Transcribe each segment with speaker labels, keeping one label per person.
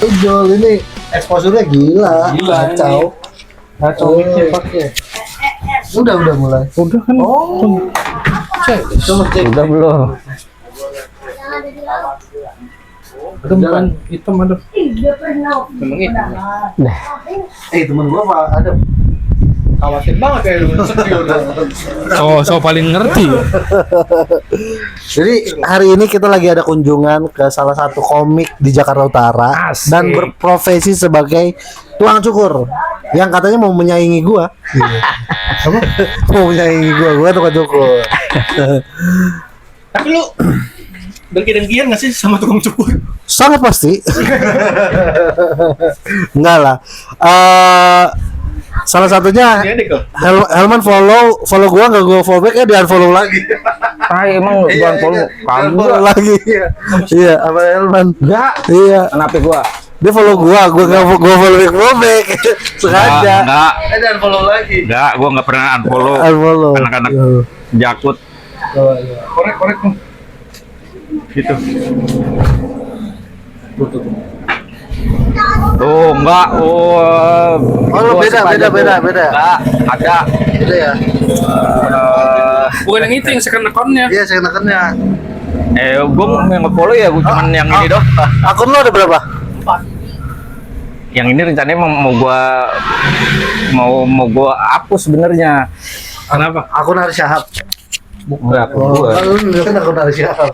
Speaker 1: Jol ini exposure-nya gila. Kacau.
Speaker 2: Kacau mikir pakai.
Speaker 1: Udah mulai.
Speaker 2: Udah kan?
Speaker 1: Oh. Coba cek.
Speaker 3: Udah belum?
Speaker 2: Ada bukan hitam ada.
Speaker 4: Memang itu.
Speaker 1: Temen gua Pak ada.
Speaker 4: Khawatir banget ya lu.
Speaker 2: So paling ngerti.
Speaker 1: Jadi hari ini kita lagi ada kunjungan ke salah satu komik di Jakarta Utara.
Speaker 2: Asik.
Speaker 1: Dan berprofesi sebagai tukang cukur yang katanya mau menyaingi gua. Apa? Mau menyaingi gua tukang cukur.
Speaker 4: Tapi lu dengki-dengkian nggak sih sama tukang cukur?
Speaker 1: Sangat pasti. Enggak lah. Salah satunya
Speaker 4: Iya deh kok.
Speaker 1: Helman follow gua, enggak gua follow back, dia unfollow lagi.
Speaker 3: Emang bukan follow
Speaker 1: Follow lagi. Iya, apa Helman?
Speaker 3: Enggak.
Speaker 1: Iya.
Speaker 3: Kenapa gua?
Speaker 1: Dia follow gua enggak gua follow back. Sengaja.
Speaker 3: Enggak.
Speaker 1: Dia unfollow lagi.
Speaker 3: Enggak, gua enggak pernah unfollow.
Speaker 1: Unfollow.
Speaker 3: Anak-anak jakut
Speaker 4: Korek tuh.
Speaker 3: gitu. Oh, enggak.
Speaker 1: Oh, beda.
Speaker 3: Enggak, ada.
Speaker 1: Beda ya.
Speaker 2: Bukan yang itu yang second account-nya.
Speaker 1: Iya, saya kenakannya.
Speaker 3: Gua yang nge-follow ya, gua cuman yang ini doang.
Speaker 1: Akun lo ada berapa?
Speaker 3: Yang ini rencananya mau gua hapus sebenarnya.
Speaker 2: Kenapa?
Speaker 1: Akun Haris Syahab.
Speaker 3: Berapa
Speaker 1: Oh,
Speaker 3: gua?
Speaker 1: lu kan akun Haris Syahab.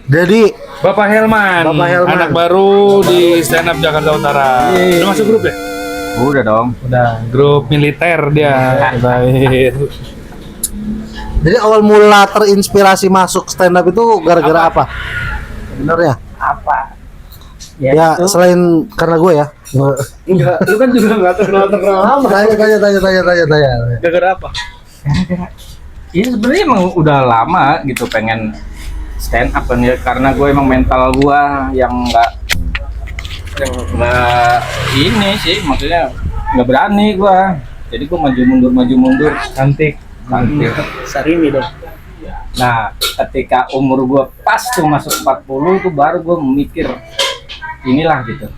Speaker 1: Jadi
Speaker 2: Bapak Helman, anak baru di stand up Jakarta Utara. Udah masuk grup ya?
Speaker 3: Udah dong.
Speaker 2: Udah, grup militer dia. Baik.
Speaker 1: Jadi awal mula terinspirasi masuk stand up itu gara-gara apa? Sebenarnya?
Speaker 3: Apa?
Speaker 1: Ya, selain karena gue ya.
Speaker 4: Enggak, lu kan juga nggak terkenal lama.
Speaker 1: Tanya.
Speaker 4: Gara-gara apa?
Speaker 3: Iya sebenarnya emang udah lama gitu pengen stand up kan ya, karena gue emang mental gue yang nggak ini sih, maksudnya nggak berani gue, jadi gue maju mundur cantik.
Speaker 4: Sarini dong.
Speaker 3: Nah ketika umur gue pas tuh masuk 40 tuh baru gue mikir inilah gitu,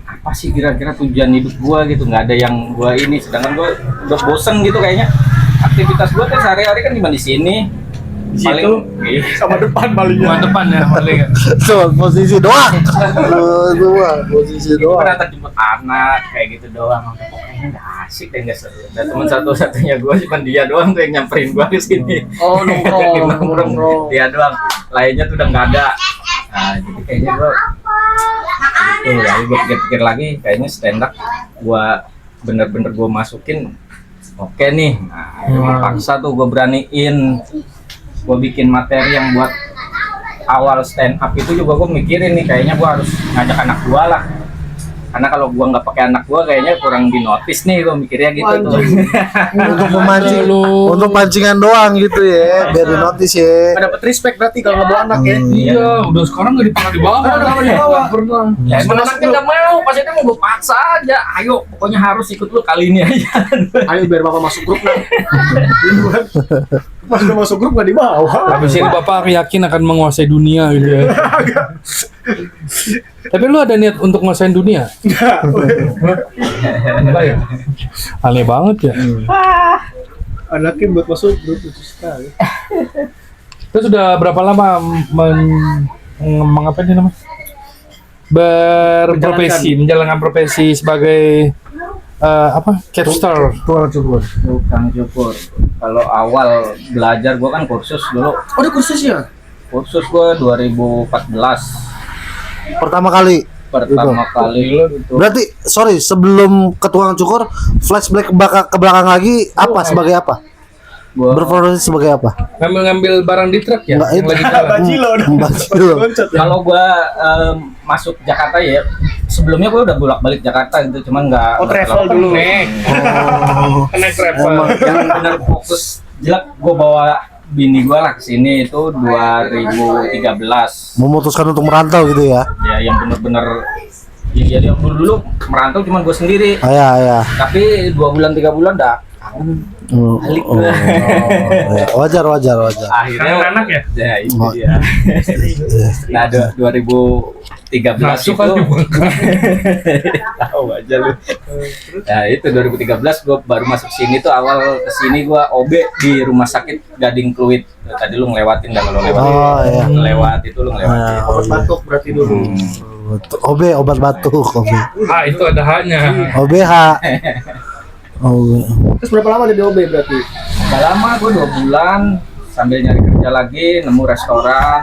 Speaker 3: apa sih kira-kira tujuan hidup gue gitu, nggak ada yang gue ini, sedangkan gue udah bosen gitu kayaknya. Aktivitas gue kan sehari-hari kan cuma di sini.
Speaker 4: Di situ sama depan palingnya.
Speaker 2: Depan ya, paling.
Speaker 1: Tuh, posisi doang. Posisi
Speaker 3: Gue
Speaker 1: doang.
Speaker 3: datang jemput anak kayak gitu doang. Kayaknya nggak asik deh, nggak seru. Dan teman satu-satunya gue cuma dia doang tuh yang nyamperin gue ke sini.
Speaker 4: Oh,
Speaker 3: nongkrong. Dia doang. Lainnya tuh udah nggak ada. Nah, jadi kayaknya gue itu lagi gue pikir-pikir lagi, kayaknya stand up gue bener-bener gue masukin. Oke nih, nah, paksa tuh gue beraniin, gue bikin materi yang buat awal stand up itu juga gue mikirin nih, kayaknya gue harus ngajak anak gue lah, karena kalau gue nggak pakai anak gue kayaknya kurang dinotis nih, gue mikirnya gitu tuh.
Speaker 1: Untuk memancing, untuk pancingan doang gitu ya, biar di notice ya.
Speaker 4: Dapat respect berarti kalau nggak bawa anak ya.
Speaker 2: Iya, udah sekarang nggak pernah dibawa.
Speaker 4: Nggak
Speaker 2: pernah.
Speaker 3: Ya emang anaknya nggak mau, pas itu mau gue paksa aja, ayo pokoknya harus ikut lu kali ini aja.
Speaker 4: Ayo biar bapak masuk grup nah. Pas udah masuk grup nggak dibawa.
Speaker 2: Habis ini Bapak yakin akan menguasai dunia gitu ya. Tapi lu ada niat untuk menguasai dunia? Enggak ya? Aneh banget ya.
Speaker 4: Anaknya buat masuk grup itu sekali.
Speaker 2: Terus sudah berapa lama mengapa ini namanya? Menjalankan profesi sebagai apa? Capster.
Speaker 1: Tukang cukur.
Speaker 3: Tukang cukur. Kalau awal belajar gue kan kursus dulu.
Speaker 4: Oh, ada kursusnya?
Speaker 3: Kursus gue 2014.
Speaker 1: Pertama kali.
Speaker 3: Gitu.
Speaker 1: Berarti sorry, sebelum ke tukang cukur, flashback ke belakang lagi apa sebagai apa?
Speaker 3: Gua
Speaker 1: Berprofesi sebagai apa?
Speaker 2: Ngambil barang di truk ya?
Speaker 1: Nggak,
Speaker 2: Yang
Speaker 1: itu.
Speaker 2: lagi jalan.
Speaker 4: Bajilo dong.
Speaker 1: Bajilo.
Speaker 3: kalau gua masuk Jakarta ya, sebelumnya gua udah bolak-balik Jakarta gitu, cuman nggak
Speaker 4: Travel dulu nih.
Speaker 2: Naik travel.
Speaker 3: Emang yang benar fokus jelek gua bawa bini gua lah kesini itu 2013.
Speaker 1: Memutuskan untuk merantau gitu ya?
Speaker 3: Ya yang bener-bener ya dulu merantau cuman gua sendiri.
Speaker 1: Ya.
Speaker 3: Tapi 2 bulan 3 bulan dah
Speaker 1: Oh, ya. Wajar.
Speaker 3: Akhirnya
Speaker 2: anak ya?
Speaker 3: Ya itu
Speaker 1: Oh.
Speaker 3: dia. Nah, 2013
Speaker 2: Masuk
Speaker 3: itu
Speaker 2: kan dibongkar.
Speaker 3: tahu aja lu. Nah, itu 2013 gue baru masuk sini tuh, awal kesini gue OB di rumah sakit Gading Pluit. Tadi lu ngelewatin dah, kalau lewat.
Speaker 1: Oh, iya.
Speaker 3: Lewat itu lu ngelewatin.
Speaker 1: Nah,
Speaker 4: Obat batuk berarti dulu.
Speaker 1: obat batuk,
Speaker 2: Ah, itu ada haknya.
Speaker 1: OBH. Oh,
Speaker 4: Terus berapa lama jadi OB berarti?
Speaker 3: Gak lama, gue 2 bulan sambil nyari kerja lagi, nemu restoran.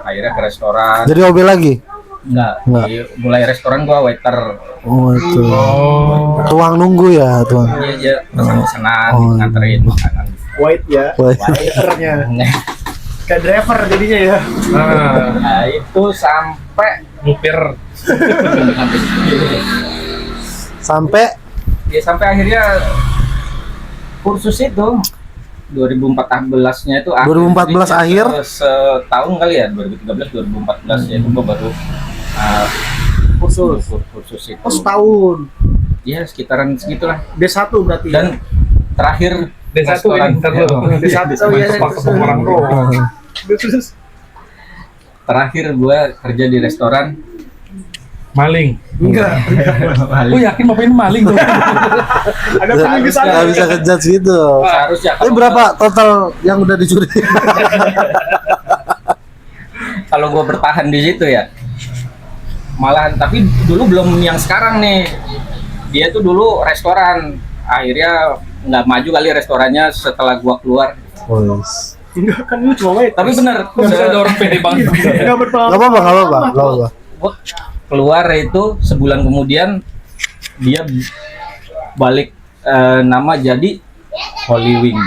Speaker 3: Akhirnya ke restoran.
Speaker 1: jadi OB lagi?
Speaker 3: Enggak,
Speaker 1: Enggak.
Speaker 3: mulai restoran gue waiter.
Speaker 1: Oh itu.
Speaker 2: Oh.
Speaker 1: Tuang nunggu ya, tuang.
Speaker 3: Iya, pesan-pesanan,
Speaker 1: Oh.
Speaker 3: nganterin makanan.
Speaker 4: White ya.
Speaker 1: Wah,
Speaker 4: Waiternya. Kayak driver jadinya ya.
Speaker 2: Nah,
Speaker 3: Nah, itu sampai
Speaker 2: ngupir.
Speaker 1: sampai
Speaker 3: ya sampai akhirnya kursus itu 2014-nya itu
Speaker 1: 2014 akhir?
Speaker 3: setahun kali ya, 2013 2014 ya itu gua baru kursus itu.
Speaker 4: Oh, setahun.
Speaker 3: Ya sekitaran segitulah.
Speaker 4: D1 berarti.
Speaker 3: Dan terakhir
Speaker 2: D1
Speaker 3: restoran.
Speaker 2: ini, ntar dulu.
Speaker 4: D1 oh iya.
Speaker 2: Orang doang.
Speaker 4: Terus
Speaker 3: Terakhir gua kerja di restoran.
Speaker 2: Maling.
Speaker 4: enggak.
Speaker 2: Gue yakin bapak ini maling tuh.
Speaker 4: Ada pemilik di sana.
Speaker 1: nggak bisa kejat gitu.
Speaker 3: Seharusnya
Speaker 1: Ini berapa total yang udah dicuri?
Speaker 3: kalau gua bertahan di situ ya, malahan. Tapi dulu belum yang sekarang nih. Dia tuh dulu restoran, akhirnya nggak maju kali restorannya setelah gua keluar.
Speaker 1: Bos.
Speaker 4: Enggak, kan lu cuma waiter.
Speaker 3: Tapi bener,
Speaker 2: Kok bisa ada orang pede banget.
Speaker 4: Enggak berpengalaman.
Speaker 1: Gak apa-apa.
Speaker 3: gua keluar itu sebulan kemudian dia balik nama jadi Holy Wing.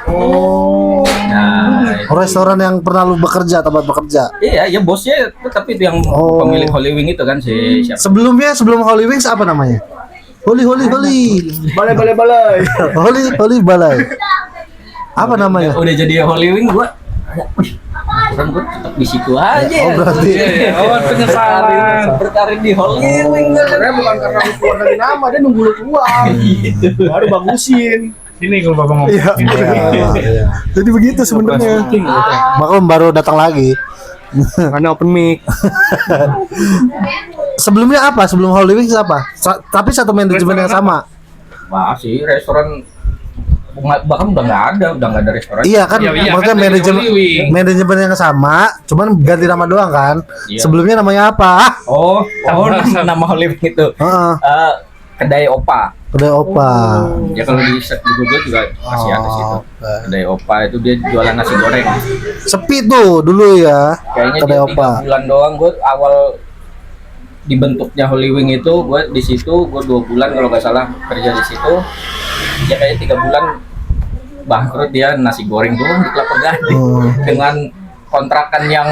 Speaker 4: Oh.
Speaker 3: Nah,
Speaker 1: Restoran yang pernah lu bekerja, tempat bekerja.
Speaker 3: iya, ya bosnya tapi itu yang
Speaker 1: Oh.
Speaker 3: pemilik Holy Wing itu kan si siapa?
Speaker 1: Sebelum Holy Wings apa namanya? Holy.
Speaker 4: Balai.
Speaker 1: Holy Balai. Apa namanya?
Speaker 3: Udah jadi Holy Wing gua. Kan gua tetap di situ aja.
Speaker 1: Oh, berarti.
Speaker 2: Oh, penyesalan.
Speaker 3: Berkarir di Holy Wing.
Speaker 4: Karena bukan karena lu keluar dari nama, dia nunggu lu keluar. Baru bagusin.
Speaker 2: Sini kalau bapak ngomong.
Speaker 4: Iya.
Speaker 1: Iya.
Speaker 4: Jadi begitu sebenarnya.
Speaker 1: Maka baru datang lagi.
Speaker 4: Karena open mic.
Speaker 1: Sebelumnya apa? Sebelum Holy Wings apa? Tapi satu manajemen yang sama.
Speaker 3: Masih restoran bahkan udah nggak ada restoran.
Speaker 1: Iya kan,
Speaker 2: Iya,
Speaker 1: maksudnya
Speaker 2: kan dari Holy Wing.
Speaker 1: manajemen yang sama, cuman ganti nama doang kan.
Speaker 3: Iya.
Speaker 1: Sebelumnya namanya apa?
Speaker 3: Oh, nama Holy Wing itu
Speaker 1: Heeh,
Speaker 3: kedai opa.
Speaker 1: kedai opa.
Speaker 3: Ya kalau di search di Google juga masih ada situ.
Speaker 1: oke.
Speaker 3: Kedai opa itu dia jualan nasi goreng.
Speaker 1: Sepi tuh dulu ya.
Speaker 3: Kayaknya
Speaker 1: Kedai
Speaker 3: dia
Speaker 1: opa.
Speaker 3: 3 bulan doang. Gue awal dibentuknya Holy Wing itu gue di situ, gue 2 bulan kalau nggak salah kerja di situ. Ya kayaknya 3 bulan bangkrut, dia nasi goreng doang di Kelapa Gading dengan kontrakan yang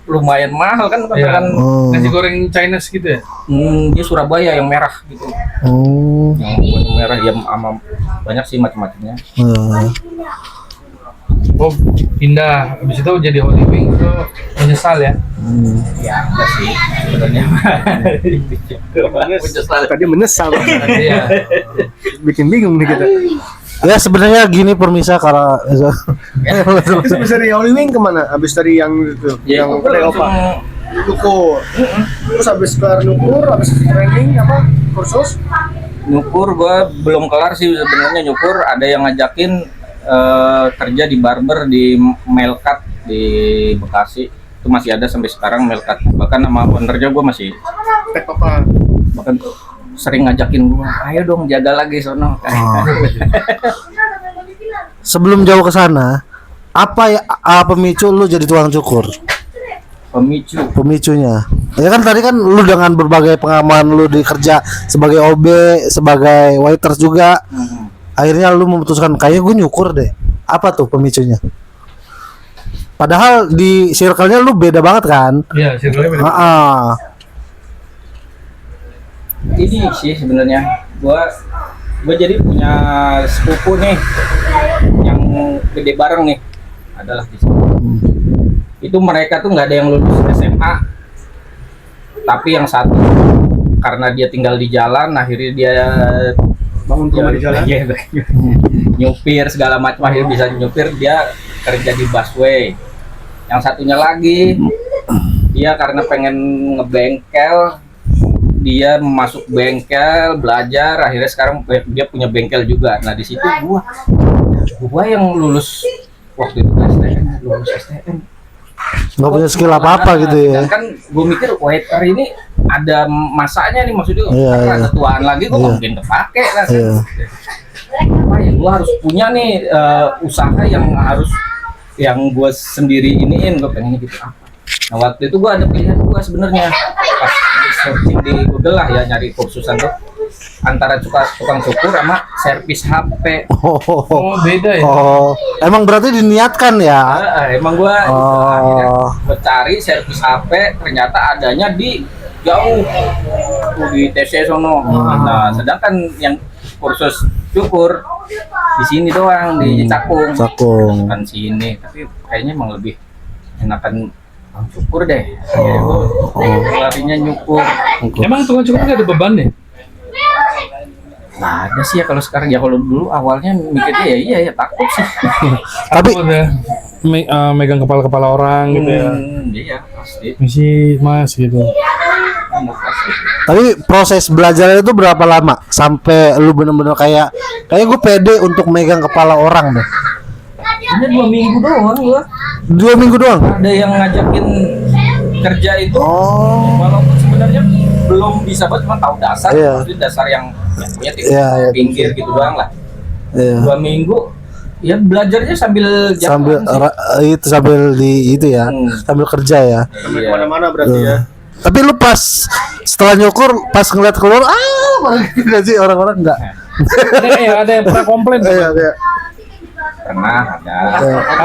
Speaker 3: lumayan mahal kan kontrakan.
Speaker 1: Oh.
Speaker 2: Nasi goreng Chinese gitu ya?
Speaker 3: Dia Surabaya yang merah gitu.
Speaker 1: Oh.
Speaker 3: Yang warna merah ya, sama banyak sih macam-macamnya.
Speaker 2: Oh, pindah. Habis itu jadi Holy Wing itu menyesal ya?
Speaker 3: Ya enggak sih sebenarnya.
Speaker 4: Tadi menyesal.
Speaker 2: Iya.
Speaker 4: Bikin bingung nih kita.
Speaker 1: Ya sebenarnya gini permisa kalau
Speaker 4: Terus habis dari Holy Wing kemana? Habis dari yang itu,
Speaker 3: Ya,
Speaker 4: yang
Speaker 3: gue
Speaker 4: kedai
Speaker 3: langsung
Speaker 4: opa. Nukur. Terus habis kelar nukur, habis training apa? Kursus?
Speaker 3: nyukur. Gue belum kelar sih sebenarnya nyukur. Ada yang ngajakin kerja di barber di Melkat di Bekasi. Itu masih ada sampai sekarang Melkat. Bahkan nama ownernya gue masih
Speaker 4: Tek apa?
Speaker 3: bahkan sering ngajakin gue, ayo dong jaga lagi sono.
Speaker 1: sebelum jauh ke sana, apa ya pemicu lu jadi tukang cukur? Pemicunya. Ya kan tadi kan lu dengan berbagai pengalaman lu di kerja sebagai OB, sebagai waiters juga. Akhirnya lu memutuskan kayak gue nyukur deh. Apa tuh pemicunya? Padahal di circle-nya lu beda banget kan?
Speaker 2: Iya, circle-nya beda.
Speaker 3: Ini sih sebenarnya gue jadi punya sepupu nih yang gede bareng nih, adalah di sini. Itu mereka tuh nggak ada yang lulus SMA, tapi yang satu karena dia tinggal di jalan akhirnya dia
Speaker 4: Bangun rumah di jalan.
Speaker 3: Iya, nyupir segala macam, akhirnya bisa nyupir. Dia kerja di busway. Yang satunya lagi dia karena pengen ngebengkel, dia masuk bengkel, belajar, akhirnya sekarang dia punya bengkel juga. Nah di situ gua yang lulus waktu itu lulus STM
Speaker 1: Nggak punya skill apa-apa gitu ya.
Speaker 3: Dan kan gue mikir waiter ini ada masanya nih, maksudnya
Speaker 1: Iya,
Speaker 3: karena
Speaker 1: iya.
Speaker 3: ketuaan lagi gue
Speaker 1: Iya.
Speaker 3: mungkin kepake lah.
Speaker 1: Iya.
Speaker 3: Apa ya, gue harus punya nih usaha yang gue sendiri iniin, gue pengen gitu apa. Nah waktu itu gue ada pilihan gue sebenarnya pas searching di Google lah ya, nyari kursusan tuh antara tukang cukur sama servis HP.
Speaker 2: Oh, beda ya.
Speaker 1: Oh, emang berarti diniatkan ya?
Speaker 3: Emang gue
Speaker 1: Oh.
Speaker 3: gue cari servis HP, ternyata adanya di jauh di TC sono. Nah sedangkan yang kursus cukur di sini doang, di Cakung.
Speaker 1: Cakung.
Speaker 3: Kan sini, tapi kayaknya emang lebih enakan tukang cukur deh. Larinya nyukur.
Speaker 2: Emang tukang cukur nggak ada beban ya?
Speaker 3: Nah ada sih ya kalau sekarang, ya kalau dulu awalnya mikirnya ya takut sih.
Speaker 1: Tapi
Speaker 2: Takut ya, megang kepala-kepala orang gitu ya.
Speaker 3: Iya pasti.
Speaker 2: Misi mas gitu.
Speaker 1: Tapi proses belajarnya itu berapa lama sampai lu bener-bener kayak gue pede untuk megang kepala orang deh?
Speaker 3: Ini 2 minggu doang gua.
Speaker 1: 2 minggu doang.
Speaker 3: Ada yang ngajakin kerja itu,
Speaker 1: Oh.
Speaker 3: walaupun sebenarnya belum bisa banget, cuma tahu dasar,
Speaker 1: Iya.
Speaker 3: maksudnya dasar yang punya
Speaker 1: Iya, iya.
Speaker 3: pinggir gitu doang lah.
Speaker 1: Iya.
Speaker 3: 2 minggu ya belajarnya sambil
Speaker 1: Sambil
Speaker 3: jalan
Speaker 1: sambil di itu ya, sambil kerja ya.
Speaker 3: sih. Iya.
Speaker 4: Kemana-mana berarti ya.
Speaker 1: Tapi lu pas setelah nyukur, pas ngeliat keluar, enggak sih orang-orang enggak?
Speaker 2: Ada yang pernah komplain.
Speaker 1: Iya, iya.
Speaker 3: Pernah ada.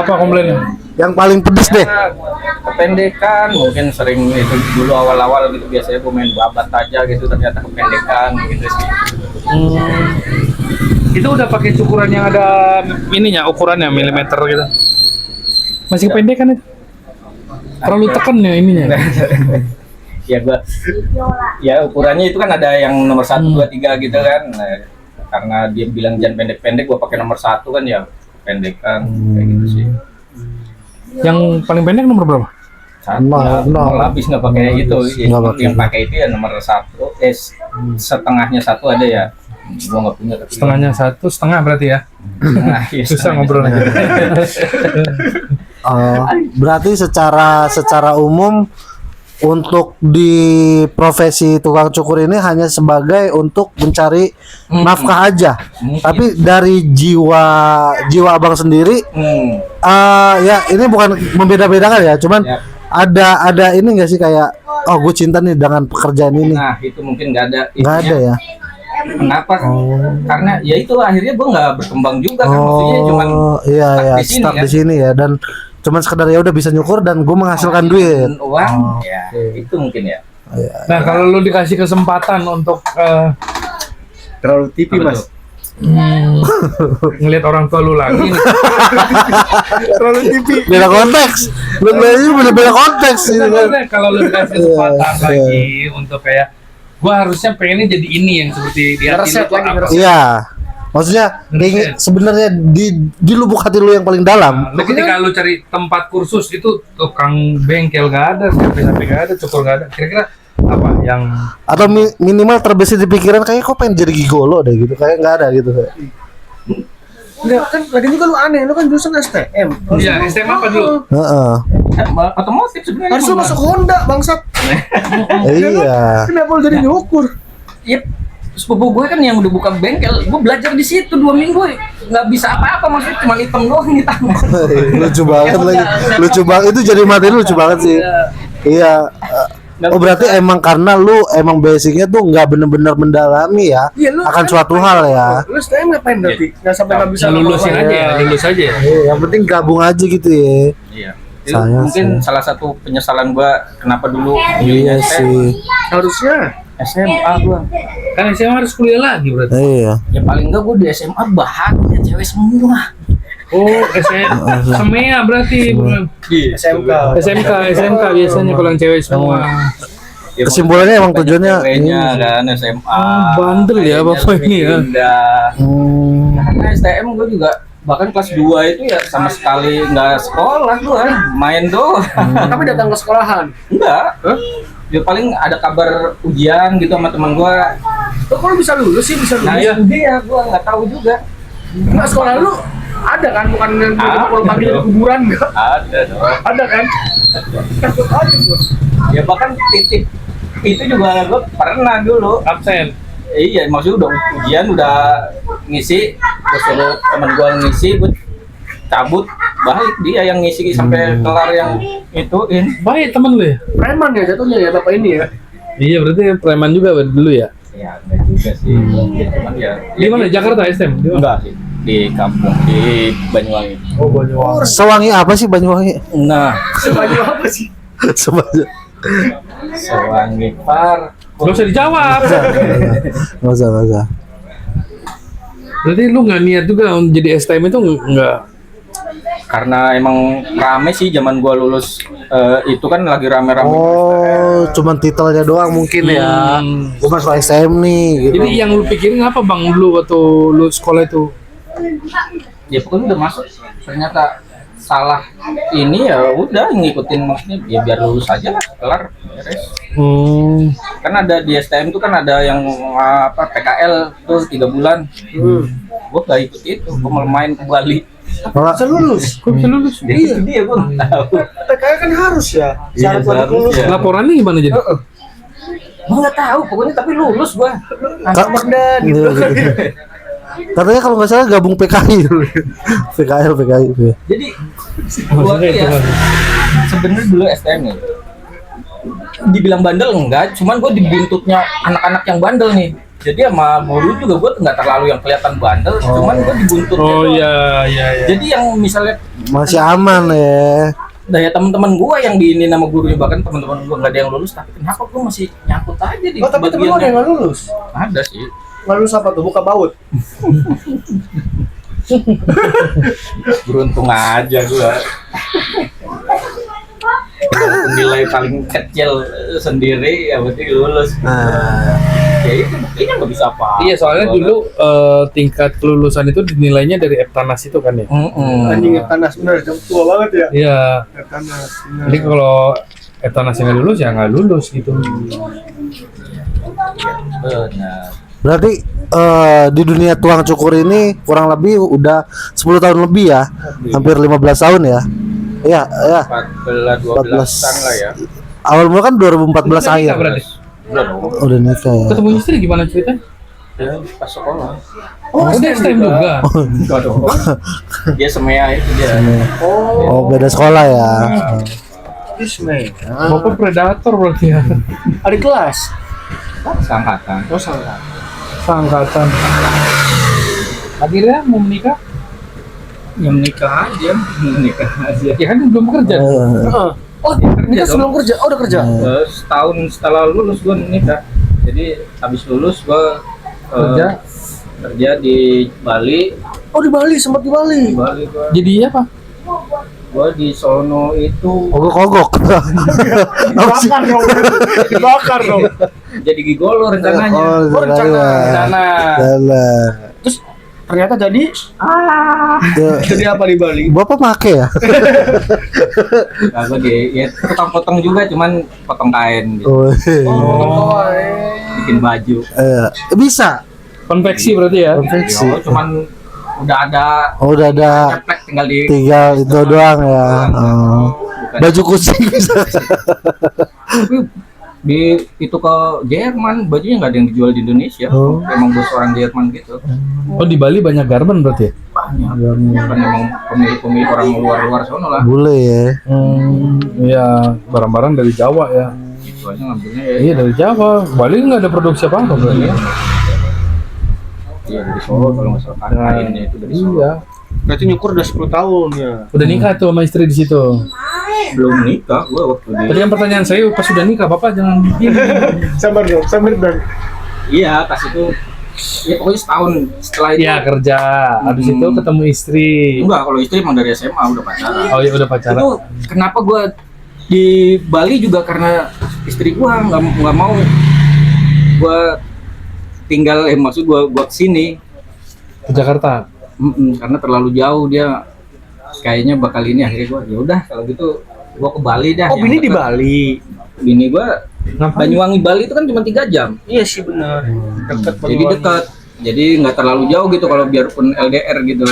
Speaker 2: Apa komplainnya?
Speaker 1: Yang paling pedes deh.
Speaker 3: Ya, kependekan, mungkin sering itu dulu awal-awal gitu, biasanya gue main babat aja gitu, ternyata kependekan gitu sih.
Speaker 2: Itu udah pakai cukuran yang ada ininya, ukurannya milimeter gitu. Masih pendek kan itu? Terlalu tekan ya ininya.
Speaker 3: Ya gua, ya ukurannya itu kan ada yang nomor 1, 2, 3 gitu kan. Nah, karena dia bilang jangan pendek-pendek, gua pakai nomor 1 kan, ya pendekan kayak gitu sih.
Speaker 2: Yang paling pendek nomor berapa?
Speaker 3: Satu,
Speaker 1: Nol.
Speaker 3: habis nggak pakai itu.
Speaker 1: Nggak pakai.
Speaker 3: Yang pakai itu ya nomor 1, setengahnya 1 ada ya. Gua nggak punya. Tapi
Speaker 2: Setengahnya 1, setengah berarti ya.
Speaker 3: setengah, ya,
Speaker 2: Susah
Speaker 3: setengahnya
Speaker 2: ngobrolnya.
Speaker 1: Berarti secara umum untuk di profesi tukang cukur ini hanya sebagai untuk mencari nafkah aja.
Speaker 3: Mungkin.
Speaker 1: Tapi dari jiwa abang sendiri, ya ini bukan membeda-bedakan ya, cuman
Speaker 3: Ya.
Speaker 1: ada ini nggak sih kayak, oh gue cinta nih dengan pekerjaan ini,
Speaker 3: Nah itu mungkin nggak ada.
Speaker 1: nggak ada
Speaker 3: itunya.
Speaker 1: ya?
Speaker 3: Kenapa? Karena ya itu akhirnya gua nggak berkembang juga kan, maksudnya cuman
Speaker 1: iya
Speaker 3: stuck
Speaker 1: ya,
Speaker 3: di sini
Speaker 1: stuck
Speaker 3: kan.
Speaker 1: di sini ya, dan cuman sekedar ya udah bisa nyukur dan gue menghasilkan duit.
Speaker 3: Uang, ya itu mungkin ya.
Speaker 2: Nah, kalau lu dikasih kesempatan untuk
Speaker 4: Terlalu tipi,
Speaker 3: Apa
Speaker 4: Mas.
Speaker 3: tuh?
Speaker 2: ngelihat orang tua lu lagi nih.
Speaker 4: Terlalu tipi.
Speaker 1: Beda konteks, lu ini bener-bener konteks ini kan.
Speaker 2: Maksudnya kalau lu dikasih kesempatan
Speaker 1: Iya,
Speaker 2: lagi untuk kayak gua harusnya pengennya jadi ini yang seperti di hati lu
Speaker 4: Ngereset
Speaker 2: tuh
Speaker 4: lagi,
Speaker 2: apa?
Speaker 4: ngereset.
Speaker 1: Iya, maksudnya ingin sebenarnya di lubuk hati lu yang paling dalam.
Speaker 2: Lu ketika lu cari tempat kursus itu tukang bengkel gak ada, sampai gak ada, cukur gak ada. Kira-kira apa yang
Speaker 1: Atau minimal terbesit di pikiran kayak kok pengen jadi gigolo deh gitu, kayak nggak ada gitu.
Speaker 4: Enggak, kan lagi juga lu aneh, lu kan jurusan STM.
Speaker 2: Iya, STM apa dulu?
Speaker 1: Heeh.
Speaker 3: Otomotif sebenarnya.
Speaker 4: Harus lu masuk Honda, bangsat.
Speaker 1: Iya.
Speaker 4: Kenapa lu jadi nyukur?
Speaker 3: Iya, sepupu gue kan yang udah buka bengkel, gue belajar di situ 2 minggu, nggak bisa apa-apa, maksudnya cuma hitam doang nih tangan.
Speaker 1: Lucu banget lagi. Lucu banget, itu jadi materi lucu banget sih. Iya. Oh berarti emang karena lu emang basicnya tuh nggak bener-bener mendalami ya
Speaker 4: Iya, lu
Speaker 1: akan
Speaker 4: kan
Speaker 1: suatu hal ya.
Speaker 4: Lu STM ngapain berarti? Enggak sampai enggak bisa
Speaker 2: lulusin
Speaker 4: ngapa-ngapain.
Speaker 2: aja ya, lulus aja ya.
Speaker 1: Yang penting gabung aja gitu ya.
Speaker 3: Iya. Itu
Speaker 1: Saya
Speaker 3: mungkin
Speaker 1: sih.
Speaker 3: salah satu penyesalan gue kenapa dulu
Speaker 1: Iya
Speaker 3: milih
Speaker 1: sih.
Speaker 4: Harusnya
Speaker 3: SMA gue.
Speaker 2: Kan SMA harus kuliah lagi berarti.
Speaker 1: Iya.
Speaker 3: Ya paling enggak gue di SMA bahannya cewek semua.
Speaker 2: Oh, SMEA berarti bukan
Speaker 3: Iya.
Speaker 4: SMK.
Speaker 2: SMK biasanya kalau yang cewek semua.
Speaker 3: Ya,
Speaker 1: kesimpulannya emang
Speaker 3: banyak
Speaker 1: tujuannya
Speaker 3: ceweknya
Speaker 1: ini.
Speaker 3: kan SMA.
Speaker 2: Bandel ya
Speaker 3: Kayaknya
Speaker 2: Bapak
Speaker 3: lebih
Speaker 2: ini ya.
Speaker 3: indah.
Speaker 1: Hmm.
Speaker 3: Karena STM gue juga bahkan kelas 2 itu ya sama sekali nggak sekolah gue, main doang.
Speaker 4: Tapi datang ke sekolahan.
Speaker 3: Enggak. Ya paling ada kabar ujian gitu sama teman gue.
Speaker 4: Lo kalau bisa lulus sih bisa
Speaker 3: Nah
Speaker 4: lulus.
Speaker 3: itu dia, gue nggak tahu juga.
Speaker 4: Enggak sekolah lu ada kan bukan yang
Speaker 3: Ada.
Speaker 4: kalau panggil di kuburan enggak?
Speaker 3: Ada dong.
Speaker 4: Ada kan? Takut aja gua.
Speaker 3: Ya bahkan titik itu juga gue pernah dulu.
Speaker 2: Absen.
Speaker 3: Iya, maksudnya udah ujian, udah ngisi, gue suruh temen gue ngisi, gue cabut, balik dia yang ngisi sampai kelar yang ituin.
Speaker 2: Baik temen lu ya?
Speaker 4: Preman ya jatuhnya ya bapak ini ya.
Speaker 2: Iya berarti preman juga dulu ya?
Speaker 3: Ya enggak juga sih, cuman ya.
Speaker 2: Di mana? Jakarta STM? Di mana?
Speaker 3: Enggak sih, di kampung di Banyuwangi.
Speaker 2: Oh Banyuwangi.
Speaker 1: Sewangi apa sih Banyuwangi?
Speaker 3: Nah,
Speaker 4: Sebanyak apa sih?
Speaker 1: Sebanyak.
Speaker 3: Sewangi Par.
Speaker 2: Gak usah dijawab.
Speaker 1: Nggak usah.
Speaker 2: Berarti lu nggak niat juga untuk jadi STM itu nggak?
Speaker 3: Karena emang rame sih zaman gua lulus itu kan lagi rame-rame.
Speaker 1: Oh, cuman titelnya doang mungkin ya. Gue masuk STM nih gitu.
Speaker 2: Jadi yang lu pikirin apa bang dulu waktu lu sekolah itu?
Speaker 3: Ya pokoknya udah masuk, ternyata salah ini ya udah ngikutin, maksudnya ya biar lulus aja lah, kelar beres. Kan ada di STM tuh kan ada yang apa PKL tuh 3 bulan. Gua gak ikut itu, gua malah main ke Bali.
Speaker 1: Malah
Speaker 4: Bisa lulus.
Speaker 2: Kok bisa lulus?
Speaker 3: Itu dia gua nggak tahu.
Speaker 4: PKL kan harus ya.
Speaker 3: Iya,
Speaker 4: Syarat buat lulus.
Speaker 3: seharusnya.
Speaker 2: Laporannya gimana jadi?
Speaker 3: Gua nggak tahu, pokoknya tapi lulus gua.
Speaker 4: Dan
Speaker 1: Iya,
Speaker 4: gitu.
Speaker 1: katanya kalau nggak salah gabung PKI dulu. PKL.
Speaker 3: Jadi gua tuh ya sebenarnya dulu STM nih. Dibilang bandel enggak, cuman gua dibuntutnya anak-anak yang bandel nih. Jadi sama guru juga gua nggak terlalu yang kelihatan bandel, cuman gua dibuntutnya.
Speaker 2: Oh
Speaker 3: doang.
Speaker 2: iya.
Speaker 3: Jadi yang misalnya
Speaker 1: Masih aman ya.
Speaker 3: daya teman-teman gua yang diinin nama gurunya, bahkan teman-teman gua nggak ada yang lulus, tapi kenapa gua masih nyangkut aja di
Speaker 4: Oh tapi temen lu ada yang nggak lulus?
Speaker 3: Ada sih.
Speaker 4: Nggak lulus apa tuh? Buka baut.
Speaker 3: Beruntung aja gua. Nilai paling kecil sendiri ya berarti lulus.
Speaker 1: Nah,
Speaker 3: Ya itu buktinya nggak bisa apa.
Speaker 2: Iya soalnya dulu tingkat kelulusan itu dinilainya dari Eptanas itu kan ya.
Speaker 4: Anjing Eptanas bener, tua banget ya.
Speaker 2: Iya.
Speaker 4: Eptanas.
Speaker 2: Jadi kalau Eptanas yang nggak lulus ya nggak lulus gitu.
Speaker 3: Benar.
Speaker 1: berarti di dunia tuang cukur ini kurang lebih udah 10 tahun lebih ya. Hampir 15 tahun ya. Iya.
Speaker 3: 14 12-an lah ya.
Speaker 1: Awal mula kan 2014
Speaker 2: Udah
Speaker 1: akhir.
Speaker 2: nikah berarti?
Speaker 3: Udah dong.
Speaker 1: Udah nikah ya.
Speaker 2: Ketemu istri gimana ceritanya?
Speaker 3: Ya, pas sekolah.
Speaker 2: Oh udah STM juga.
Speaker 3: Enggak dong. Dia semea itu dia.
Speaker 1: Oh, beda sekolah ya.
Speaker 4: Isme.
Speaker 2: Bapak predator berarti ya.
Speaker 4: Ada kelas.
Speaker 3: Seangkatan.
Speaker 4: Oh salah.
Speaker 2: Seangkatan. Akhirnya mau menikah?
Speaker 3: Ya menikah aja, menikah aja.
Speaker 2: Ya kan dia belum kerja.
Speaker 4: Oh,
Speaker 3: Kerja
Speaker 4: ini kan
Speaker 3: dong.
Speaker 4: sebelum kerja. Oh, udah kerja.
Speaker 3: Setahun setelah lulus gue nikah. Jadi habis lulus gue kerja di Bali.
Speaker 4: Oh, di Bali, sempat di Bali.
Speaker 3: Di Bali gue.
Speaker 2: Jadi apa?
Speaker 3: Gue di Sono itu
Speaker 1: Ogok.
Speaker 4: Dibakar dong. Dibakar dong.
Speaker 3: jadi gigolo rencananya.
Speaker 1: Oh,
Speaker 3: Rencana.
Speaker 1: Salah.
Speaker 4: Terus ternyata jadi jadi apa di Bali?
Speaker 1: Bapak make ya?
Speaker 3: Nah, gue ya potong-potong juga, cuman potong kain gitu.
Speaker 1: Oh,
Speaker 3: Bikin baju.
Speaker 1: bisa.
Speaker 2: Konveksi berarti ya?
Speaker 1: Konveksi.
Speaker 3: Ya, cuman udah ada
Speaker 1: Oh, udah ada.
Speaker 3: ceplek, tinggal di
Speaker 1: Tinggal itu doang ya. Oh.
Speaker 3: bukan.
Speaker 1: Baju kucing bisa.
Speaker 3: Tapi di itu ke Jerman bajunya nggak ada yang dijual di Indonesia.
Speaker 1: Oh.
Speaker 3: Emang bos orang Jerman gitu.
Speaker 2: Oh di Bali banyak garmen berarti ya?
Speaker 3: Banyak. Kan emang pemilik orang luar sono lah.
Speaker 1: Bule ya.
Speaker 2: Iya barang-barang dari Jawa ya.
Speaker 3: Itu aja ngambilnya ya.
Speaker 2: Iya dari Jawa. Bali nggak ada produksi apa-apa berarti ya?
Speaker 3: Iya dari Solo kalau nggak salah kainnya itu dari Solo.
Speaker 2: Iya.
Speaker 4: Berarti nyukur udah 10 tahun ya.
Speaker 2: Udah nikah tuh sama istri di situ.
Speaker 3: Belum nikah gua waktu di.
Speaker 2: Tadi yang pertanyaan saya pas sudah nikah, Bapak jangan begini.
Speaker 4: Sabar dong.
Speaker 3: Iya pas itu. Ya pokoknya setahun setelah itu.
Speaker 2: Iya kerja. Habis itu ketemu istri.
Speaker 3: Enggak, kalau istri emang dari SMA udah pacaran.
Speaker 2: Oh iya udah pacaran.
Speaker 3: Itu kenapa gua di Bali juga karena istri gua nggak mau gua tinggal maksud gua kesini.
Speaker 2: Ke Jakarta.
Speaker 3: Karena terlalu jauh dia kayaknya bakal ini, akhirnya gua ya udah kalau gitu gua ke Bali dah.
Speaker 4: Oh,
Speaker 3: yang
Speaker 4: bini di
Speaker 3: dekat.
Speaker 4: Bali.
Speaker 3: Bini gua Banyuwangi Bali itu kan cuma 3 jam.
Speaker 4: Iya sih benar. Dekat
Speaker 3: Jadi dekat. Jadi nggak terlalu jauh gitu kalau biarpun LDR gitu.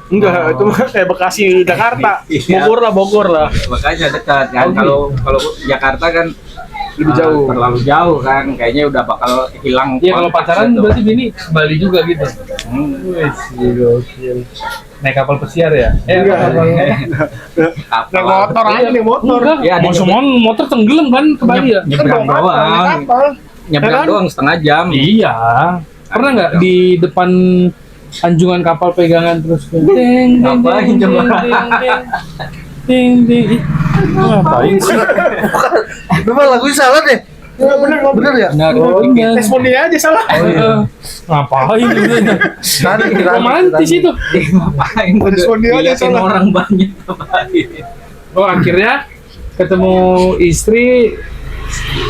Speaker 4: Enggak, itu mah kayak Bekasi Jakarta.
Speaker 3: Iya.
Speaker 4: Bogor lah.
Speaker 3: Makanya dekat kan.
Speaker 2: Oh,
Speaker 3: Kalau Jakarta kan
Speaker 4: Lebih jauh.
Speaker 3: terlalu jauh kan. Kayaknya udah bakal hilang.
Speaker 2: Iya kalau
Speaker 3: kontak
Speaker 2: pacaran
Speaker 3: gitu.
Speaker 2: berarti Bini ke Bali juga gitu.
Speaker 3: Hmm.
Speaker 2: Gokil. Naik kapal pesiar ya?
Speaker 4: Enggak.
Speaker 2: Kapal
Speaker 3: Apa?
Speaker 4: Naik motor aja nih motor.
Speaker 2: Enggak,
Speaker 3: Ya, ada
Speaker 2: mau semua motor tenggelam kan ke Bali ya?
Speaker 3: Nyebrang doang. Nyebrang
Speaker 4: Ya kan?
Speaker 3: doang setengah jam.
Speaker 2: Iya. Pernah nggak di depan anjungan kapal pegangan terus ding ding
Speaker 3: Ngapain
Speaker 2: ding
Speaker 3: coba?
Speaker 2: ding ding ding. Ngapain sih?
Speaker 1: Memang lagunya salah deh. Bener ya?
Speaker 3: Benar.
Speaker 2: Iya.
Speaker 4: Responnya aja salah.
Speaker 2: Ngapain gitu?
Speaker 1: Tadi
Speaker 2: Romantis itu.
Speaker 3: Ngapain tuh?
Speaker 4: Respon dia aja
Speaker 3: Diliatin
Speaker 4: salah.
Speaker 3: orang banyak ngapain.
Speaker 2: Oh akhirnya ketemu istri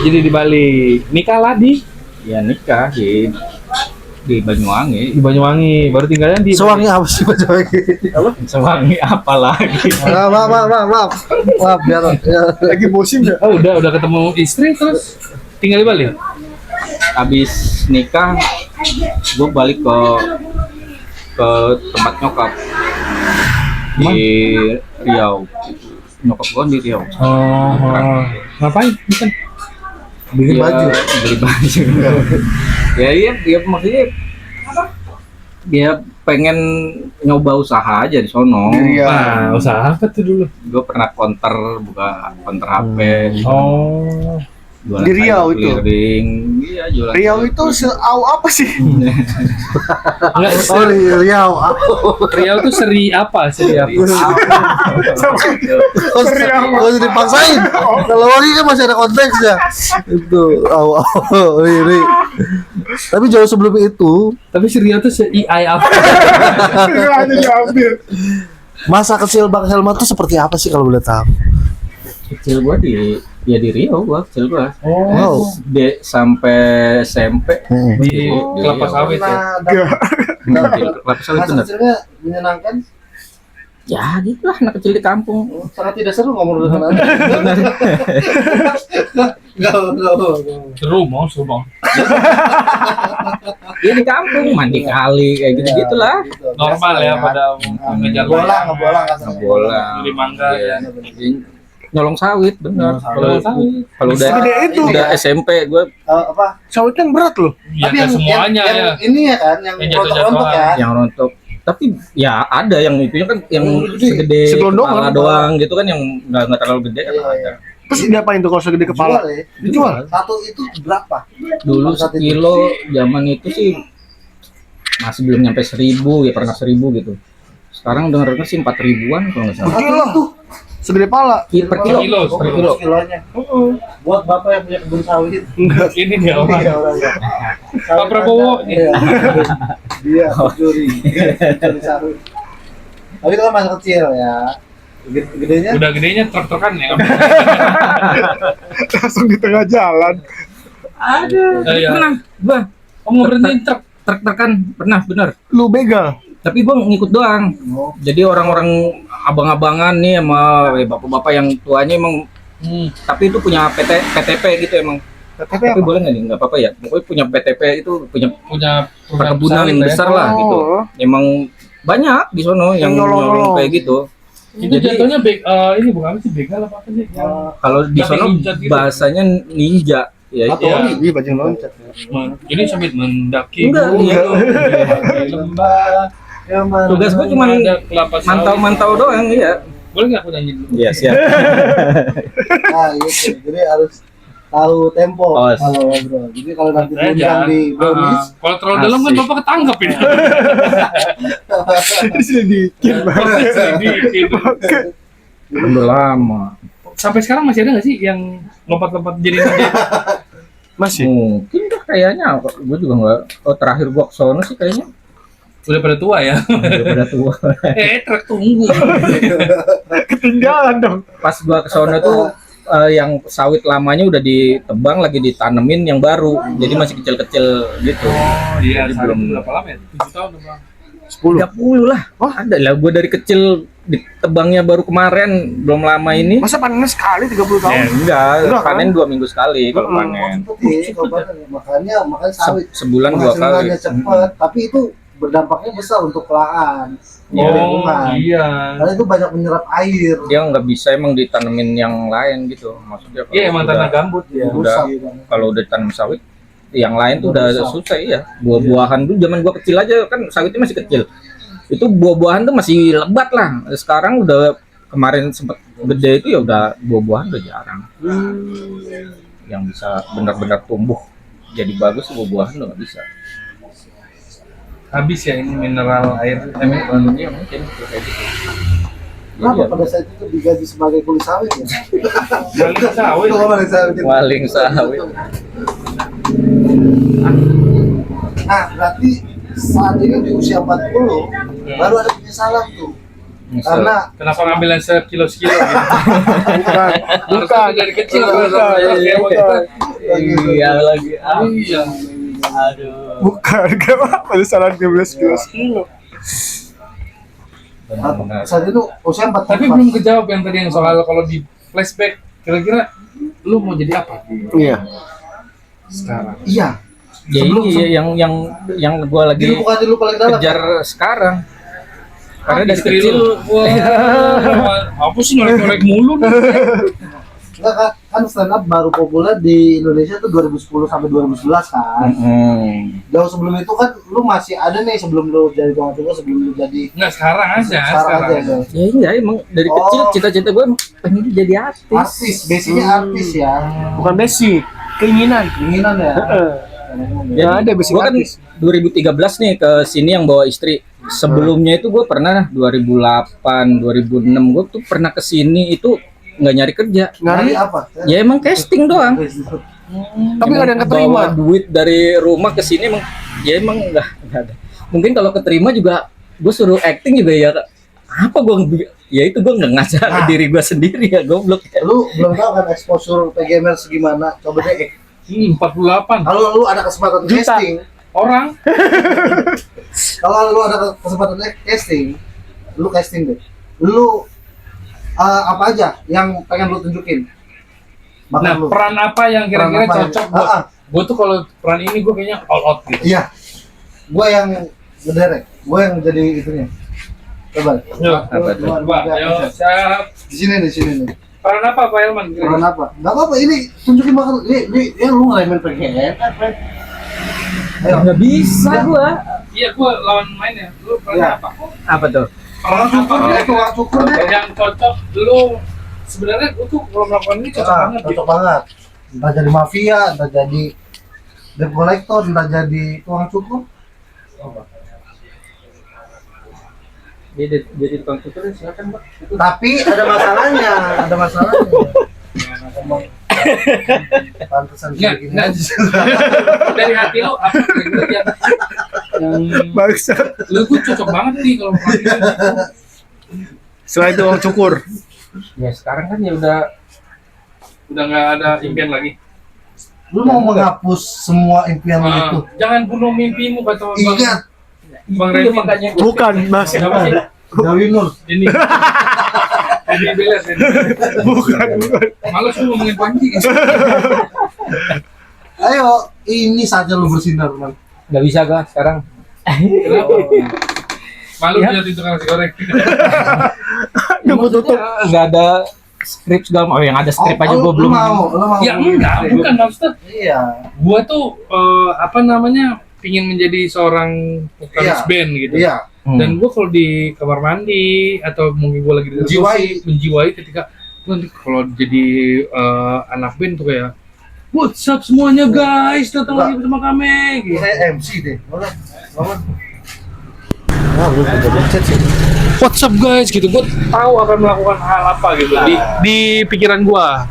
Speaker 2: jadi di Bali. Nikah lah di
Speaker 3: Ya nikah di Banyuwangi.
Speaker 2: Banyuwangi. Baru tinggalnya di
Speaker 1: Sewangi apa sih baca lagi?
Speaker 3: Sewangi apa lagi?
Speaker 1: Maaf biar ya.
Speaker 4: Lagi musim ya.
Speaker 2: Oh udah ketemu istri terus tinggal di Bali.
Speaker 3: Habis nikah gue balik ke tempat nyokap di Riau. Nyokap gue di Riau.
Speaker 2: Oh, ngapain? Bukan.
Speaker 1: Bikin baju.
Speaker 3: Beli baju. Ya iya maksudnya dia pengen nyoba usaha aja di sono.
Speaker 4: Iya.
Speaker 2: Nah, usaha apa tuh dulu?
Speaker 3: Gue pernah buka konter HP.
Speaker 2: Oh,
Speaker 3: Jualan
Speaker 4: Di Riau
Speaker 3: sayur
Speaker 4: itu?
Speaker 3: keliling. Iya jualan.
Speaker 4: Riau itu seau apa sih?
Speaker 2: enggak.
Speaker 1: Oh Riau.
Speaker 2: Riau tuh seri apa? Seri apa?
Speaker 1: Kalau dipaksain. Kalau lagi kan masih ada konteksnya. Itu Ri. Tapi jauh sebelum itu,
Speaker 2: Tapi si Riau tuh se-II apa?
Speaker 4: Aja diambil.
Speaker 1: masa kecil Bang Helma tuh seperti apa sih kalau boleh tahu?
Speaker 3: Kecil gua di Riau kecil gua.
Speaker 1: Wow.
Speaker 3: SD sampai SMP
Speaker 2: Di kelapa
Speaker 3: Riau.
Speaker 2: sawit ya.
Speaker 3: Di kelapa sawit bener.
Speaker 1: kecilnya menyenangkan,
Speaker 3: Ya gitu lah anak kecil di kampung.
Speaker 1: sangat tidak seru ngomong dengan Anda. Enggak.
Speaker 2: Seru mau.
Speaker 3: Iya di kampung mandi kali kayak gitu gitulah.
Speaker 2: Normal ya pada ngejar
Speaker 3: Bola.
Speaker 2: Beli mangga ya.
Speaker 3: Nyolong sawit bener.
Speaker 2: Nyolong sawit.
Speaker 3: Kalau udah
Speaker 4: Segede itu.
Speaker 3: udah SMP gua
Speaker 1: Apa?
Speaker 4: Sawit kan berat loh.
Speaker 2: Ya kan semuanya ya.
Speaker 1: Ini ya kan yang
Speaker 2: Yang
Speaker 1: rontok-rontok ya.
Speaker 2: jatuh-jatuhan.
Speaker 3: yang rontok. Tapi ya ada yang itunya kan yang segede
Speaker 4: Segelondongan.
Speaker 3: kepala doang gitu kan yang nggak terlalu gede kan
Speaker 1: Iya,
Speaker 3: ada.
Speaker 4: Terus diapain tuh kalau segede kepala?
Speaker 1: Dijual ya?
Speaker 4: Dijual.
Speaker 1: Satu itu berapa?
Speaker 3: Dulu sekilo zaman itu sih masih belum nyampe 1.000 ya, pernah 1.000 gitu. Sekarang dengarnya sih 4.000-an kalau nggak salah.
Speaker 4: Kilo tuh. Segede pala.
Speaker 3: Per kilo, per kilo.
Speaker 1: Kilonya. Buat bapak yang punya kebun sawit.
Speaker 2: Ini dia orang. Pak Prabowo nih.
Speaker 1: Iya. Dia pencuri. Pencuri sawit. Tapi itu kan masa kecil ya. Gedenya
Speaker 2: Udah gedenya truk-trukan ya.
Speaker 4: Langsung di tengah jalan.
Speaker 2: Iya.
Speaker 3: Pernah gua
Speaker 2: Kamu berhentiin truk.
Speaker 3: truk-trukan pernah bener.
Speaker 4: Lu begal.
Speaker 3: Tapi gua ngikut doang. Jadi orang-orang abang-abangan nih sama bapak-bapak yang tuanya emang tapi itu punya PTP gitu emang.
Speaker 4: KTP
Speaker 3: Tapi
Speaker 4: apa?
Speaker 3: boleh nggak nih? Nggak apa-apa ya. Pokoknya punya PTP itu punya
Speaker 2: Punya
Speaker 3: perkebunan yang besar lah gitu.
Speaker 4: Oh.
Speaker 3: Emang banyak di sono yang
Speaker 4: nyolong-nyolong.
Speaker 3: nyolong kayak gitu.
Speaker 2: Itu jatuhnya ini bukan apa sih begal apa sih?
Speaker 3: Kalau di sono
Speaker 2: Loncat gitu.
Speaker 3: bahasanya ninja. Ya itu.
Speaker 2: Iya.
Speaker 4: Iya, bajing loncat.
Speaker 2: Ini sambil mendaki
Speaker 3: Enggak,
Speaker 2: gunung,
Speaker 3: iya.
Speaker 2: di lembah.
Speaker 3: Tugas gua cuma
Speaker 2: Ada kelapa sawit.
Speaker 3: mantau-mantau doang ya.
Speaker 2: Boleh nggak aku nyanyi dulu?
Speaker 3: Iya siap.
Speaker 1: Nah, gitu. Jadi harus tahu tempo
Speaker 3: Oh,
Speaker 1: kalau ngobrol. Jadi kalau nanti
Speaker 2: Aja.
Speaker 1: diundang di brownies,
Speaker 2: Kalau terlalu dalam kan
Speaker 3: Asik.
Speaker 2: bapak ketangkep ini.
Speaker 4: Diselidikin banget.
Speaker 3: Udah lama.
Speaker 2: Sampai sekarang masih ada nggak sih yang lompat-lompat jadi ninja?
Speaker 4: Masih.
Speaker 3: Mungkin dah kayaknya. Gue juga nggak. Oh terakhir gua kesono sih kayaknya
Speaker 2: Udah pada tua ya.
Speaker 3: udah pada tua.
Speaker 2: Truk tunggu.
Speaker 4: Ketinggalan dong.
Speaker 3: Pas gua kesono tuh yang sawit lamanya udah ditebang lagi ditanemin yang baru. Jadi masih kecil-kecil gitu.
Speaker 2: Oh iya,
Speaker 3: Jadi
Speaker 2: belum
Speaker 3: belum-
Speaker 2: berapa lama ya? 7 tahun apa?
Speaker 3: 30 lah. Oh, ada lah gua dari kecil ditebangnya baru kemarin, belum lama ini.
Speaker 4: Masa panen sekali 30 tahun?
Speaker 3: Ya, enggak,
Speaker 4: Enggak, kan?
Speaker 3: panen 2 minggu sekali kalau panen.
Speaker 1: Iya, makanya sawit
Speaker 3: Sebulan 2 kali.
Speaker 1: penghasilannya cepat, tapi itu berdampaknya besar untuk lahan,
Speaker 3: Iya.
Speaker 1: lingkungan.
Speaker 2: Iya.
Speaker 1: Karena itu banyak menyerap air.
Speaker 3: Dia nggak bisa emang ditanemin yang lain gitu. Maksudnya kalau
Speaker 2: Iya emang
Speaker 3: udah-
Speaker 2: tanah gambut ya.
Speaker 3: udah kalau udah tanam sawit yang lain tuh udah susah ya. Buah-buahan tuh zaman gua kecil aja kan sawitnya masih kecil. Itu buah-buahan tuh masih lebat lah. Sekarang udah kemarin sempet gede itu ya udah buah-buahan udah jarang. Yang bisa benar-benar tumbuh jadi bagus buah-buahan udah nggak bisa.
Speaker 2: Habis ya ini mineral air.
Speaker 3: Iya mungkin kayak gitu.
Speaker 1: Kenapa
Speaker 3: Iya.
Speaker 1: pada saat itu digaji sebagai kuli sawit ya?
Speaker 2: Balik sawit.
Speaker 1: Itu kuli sawit itu.
Speaker 3: Waling sawit.
Speaker 1: Nah, berarti saat ini di usia 40 baru ada penyesalan tuh. Karena
Speaker 2: Kenapa ngambil yang sekilo-sekilo gitu?
Speaker 4: Bukan.
Speaker 2: Dari kecil
Speaker 4: Bukan.
Speaker 3: Iya lagi.
Speaker 2: Iya.
Speaker 3: Aduh.
Speaker 4: Bukan, kenapa penyesalan 12 kilo?
Speaker 3: Benar-benar.
Speaker 1: saat itu usia 40.
Speaker 2: Tapi belum kejawab yang tadi yang soal kalau di flashback kira-kira lu mau jadi apa
Speaker 4: Iya.
Speaker 2: sekarang?
Speaker 1: Iya.
Speaker 3: Ya ini yang gua lagi
Speaker 1: Bukan dulu paling dalam.
Speaker 3: kejar sekarang. Karena dari
Speaker 2: Istri
Speaker 3: kecil
Speaker 2: lu, wah, apa sih ngorek-ngorek mulu nih?
Speaker 1: Enggak kan stand up baru populer di Indonesia tuh 2010 sampai 2011 kan. Jauh sebelum itu kan lu masih ada nih sebelum lu jadi tukang cukur, sebelum lu jadi
Speaker 2: Nggak sekarang aja,
Speaker 1: sekarang aja
Speaker 2: sekarang.
Speaker 1: guys.
Speaker 3: Ya iya emang dari
Speaker 1: Oh.
Speaker 3: kecil cita-cita gue pengen jadi artis.
Speaker 1: Artis, basicnya artis ya.
Speaker 4: Bukan basic, keinginan.
Speaker 1: Keinginan ya.
Speaker 4: Ya ada basic
Speaker 3: Gue kan
Speaker 4: artis.
Speaker 3: 2013 nih ke sini yang bawa istri. Sebelumnya itu gue pernah 2008, 2006 gue tuh pernah ke sini itu nggak nyari kerja.
Speaker 1: Nyari apa?
Speaker 3: Ya emang casting doang.
Speaker 4: Tapi nggak ada yang keterima.
Speaker 3: Bawa duit dari rumah ke sini emang ya emang nggak ada. Mungkin kalau keterima juga gue suruh acting juga ya apa gue ya itu gue nggak ngaca diri gue sendiri ya goblok.
Speaker 1: Lu belum tahu kan exposure PGMR segimana. Coba deh.
Speaker 2: 48
Speaker 1: Kalau lu ada kesempatan casting,
Speaker 2: orang.
Speaker 1: kalau lu ada kesempatan casting, lu casting deh. Lu apa aja yang pengen lu tunjukin? Bakat
Speaker 2: Nah,
Speaker 1: lu.
Speaker 2: peran apa yang kira-kira
Speaker 1: Peran apa yang-
Speaker 2: cocok buat gue tuh kalau peran ini gue kayaknya all out gitu.
Speaker 1: Iya. Gua yang ngederek, gua yang jadi itunya. Coba.
Speaker 2: Yuk,
Speaker 3: apa tuh?
Speaker 2: Coba, ayo, siap.
Speaker 1: Di sini nih.
Speaker 2: Peran apa Pak Elman?
Speaker 1: Peran apa? Enggak apa-apa, ini tunjukin bakat lu. Ini ya lu ngeremen PGMR, Fred. Ayo.
Speaker 3: Nggak bisa gue.
Speaker 2: Iya, gue lawan main ya. Lu peran
Speaker 1: Iya.
Speaker 2: apa?
Speaker 3: Apa tuh?
Speaker 2: Peran apa?
Speaker 1: Ya, tukang cukur deh.
Speaker 2: Yang cocok lu sebenarnya gue tuh kalau melakukan ini cocok banget gitu.
Speaker 1: Cocok banget. Entah jadi mafia, entah jadi debt collector, entah jadi tukang cukur.
Speaker 3: Jadi tukang cukur silakan Pak.
Speaker 1: Tapi ada masalahnya, ada masalahnya. Emang pantesan
Speaker 2: Nggak,
Speaker 1: kayak gini
Speaker 2: nggak.
Speaker 1: aja.
Speaker 2: Dari hati lu apa kira-kira yang
Speaker 4: Bangsa.
Speaker 2: lu gue cocok banget nih kalau peran ini.
Speaker 4: Selain itu orang cukur.
Speaker 3: Ya sekarang kan ya udah
Speaker 2: Nggak ada impian lagi.
Speaker 1: Lu mau menghapus semua impian lu itu.
Speaker 2: Jangan bunuh mimpimu kata Bang.
Speaker 1: Ingat,
Speaker 2: Bang
Speaker 3: Iya,
Speaker 2: Remy.
Speaker 3: makanya
Speaker 4: Bukan, Mas.
Speaker 2: Siapa sih?
Speaker 1: Dewi Nur.
Speaker 2: Ini. Ini beres ini.
Speaker 4: Bukan.
Speaker 2: Males lu ngomongin Panji.
Speaker 1: Ayo, ini saatnya lu bersinar, man.
Speaker 3: nggak bisa gua sekarang.
Speaker 2: Kenapa? Malu
Speaker 3: Ya.
Speaker 2: punya itu nasi goreng.
Speaker 4: Nunggu tutup.
Speaker 3: Nggak ada skrip segala macam. Oh, yang ada skrip aja gua
Speaker 1: lu
Speaker 3: belum.
Speaker 1: lu mau.
Speaker 2: Ya enggak, bukan maksudnya.
Speaker 1: Iya.
Speaker 2: Gua tuh apa namanya pingin menjadi seorang vokalis
Speaker 1: Iya.
Speaker 2: band gitu.
Speaker 1: Iya.
Speaker 2: Dan gua kalau di kamar mandi atau mungkin gua lagi di menjiwai ketika gua nanti kalau jadi anak band tuh kayak what's up semuanya guys, datang lagi bersama kami gitu.
Speaker 1: Saya MC deh. Boleh. Nah, belum pencet sih.
Speaker 2: What's up guys gitu, gue tahu akan melakukan hal apa gitu di pikiran gua.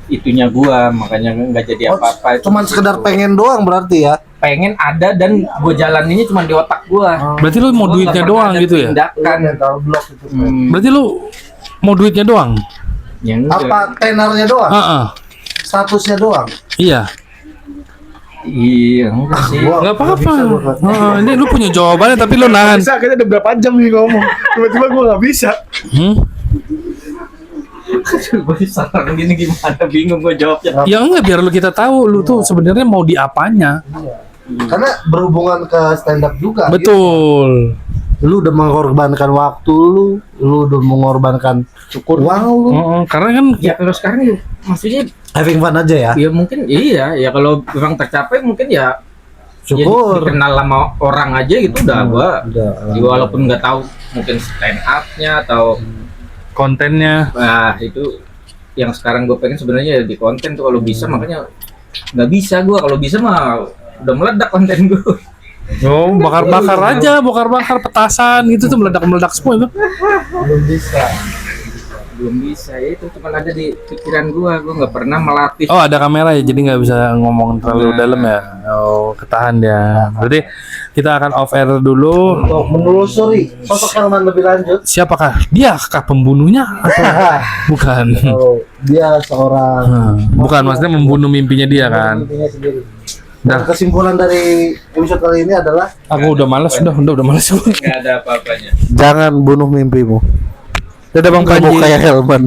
Speaker 3: Itunya gua makanya nggak jadi apa-apa. Itu
Speaker 1: Cuman sekedar pengen doang berarti ya.
Speaker 3: pengen ada dan gua jalaninnya cuma di otak gua.
Speaker 2: Berarti lu mau
Speaker 3: Gua
Speaker 2: duitnya
Speaker 3: nggak pernah
Speaker 2: doang
Speaker 3: ada
Speaker 2: gitu ya?
Speaker 3: tindakan.
Speaker 1: Mental block itu.
Speaker 2: Berarti lu mau duitnya doang?
Speaker 3: Ya enggak.
Speaker 1: Apa tenornya doang?
Speaker 2: Heeh.
Speaker 1: Statusnya doang?
Speaker 2: Iya.
Speaker 3: Iya, enggak sih.
Speaker 1: Gua
Speaker 2: Nggak apa-apa.
Speaker 1: bisa gua, Kak.
Speaker 2: Ini lu punya jawabannya tapi lu nahan.
Speaker 4: Bisa, kita udah berapa jam nih ngomong. Tiba-tiba gue nggak bisa.
Speaker 2: Hmm?
Speaker 3: Gue saran gini gimana, bingung gue jawabnya.
Speaker 2: Ya enggak, biar lu kita tahu lu tuh sebenarnya mau di apanya.
Speaker 1: Karena berhubungan ke stand up juga.
Speaker 2: Betul.
Speaker 1: Lu udah mengorbankan waktu lu udah mengorbankan uang lu.
Speaker 2: Heeh, karena kan
Speaker 3: Ya kalau sekarang ya, maksudnya
Speaker 1: Having fun aja ya.
Speaker 3: ya mungkin iya ya kalau memang tercapai mungkin ya
Speaker 1: Syukur.
Speaker 3: ya dikenal sama orang aja gitu udah gua
Speaker 1: Udah.
Speaker 3: ya, walaupun nggak tahu mungkin stand up-nya atau
Speaker 2: kontennya.
Speaker 3: itu yang sekarang gue pengen sebenarnya ya di konten tuh kalau bisa, makanya nggak bisa gua kalau bisa mah udah meledak konten gue.
Speaker 2: Oh, bakar-bakar aja, bakar-bakar petasan gitu tuh meledak-meledak semua itu.
Speaker 3: Belum bisa ya, itu cuma ada di pikiran gua nggak pernah melatih.
Speaker 2: Oh, ada kamera ya, jadi nggak bisa ngomong terlalu dalam ya. Oh, ketahan dia. Berarti kita akan off air dulu.
Speaker 1: Untuk menelusuri sosok Helman lebih lanjut.
Speaker 2: Siapakah dia? Kah pembunuhnya atau bukan?
Speaker 1: Oh, dia seorang
Speaker 2: Bukan, maksudnya membunuh mimpinya dia kan.
Speaker 1: intinya sendiri.
Speaker 2: Dah.
Speaker 1: Dan kesimpulan dari episode kali ini adalah
Speaker 2: Aku udah malas, udah malas.
Speaker 3: Nggak ada apa-apanya.
Speaker 1: jangan bunuh mimpimu.
Speaker 2: Dadah Bang
Speaker 1: Kamu
Speaker 2: Panji.
Speaker 1: kayak Helman.